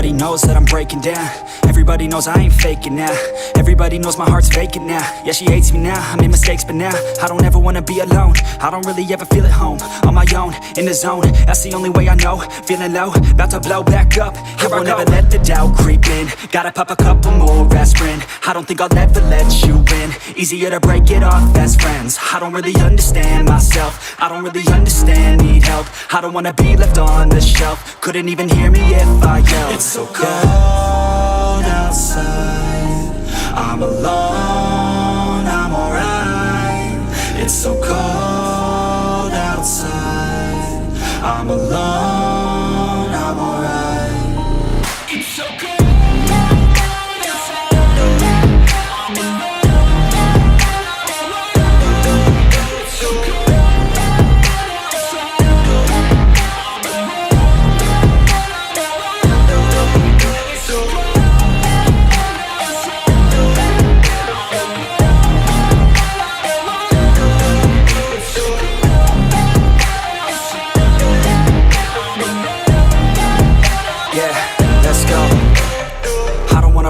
Everybody knows that I'm breaking down. Everybody knows I ain't faking now. Everybody knows my heart's vacant now. Yeah, she hates me now, I made mistakes, but now I don't ever wanna be alone. I don't really ever feel at home. On my own, in the zone, that's the only way I know. Feeling low, about to blow back up. I won't ever let the doubt creep in. Gotta pop a couple more aspirin. I don't think I'll ever let you in. Easier to break it off best friends. I don't really understand myself. I don't really understand, need help. I don't wanna be left on the shelf. Couldn't even hear me if I yelled. It's so cold outside, I'm alone, I'm alright. It's so cold outside, I'm alone, I'm alright. It's so cold.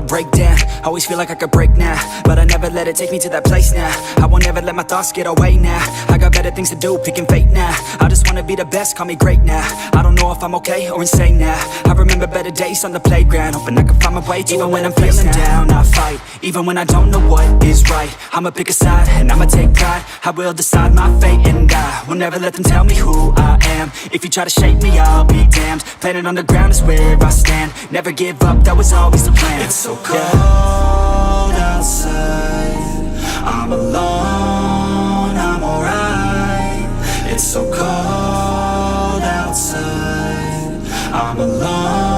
Break down, always feel like I could break now, but I never let it take me to that place now. I won't ever let my thoughts get away now. I got better things to do, picking fate now. I just wanna be the best, call me great now. I don't know if I'm okay or insane now. I remember better days on the playground, hoping I can find my way to even when I'm feeling down, I fight. Even when I don't know what is right, I'ma pick a side and I'ma take pride. I will decide my fate and I will never let them tell me who I am. If you try to shake me, I'll be damned. Planet on the ground is where I stand. Never give up, that was always the plan. It's so cold outside, I'm alone, I'm alright. It's so cold outside, I'm alone.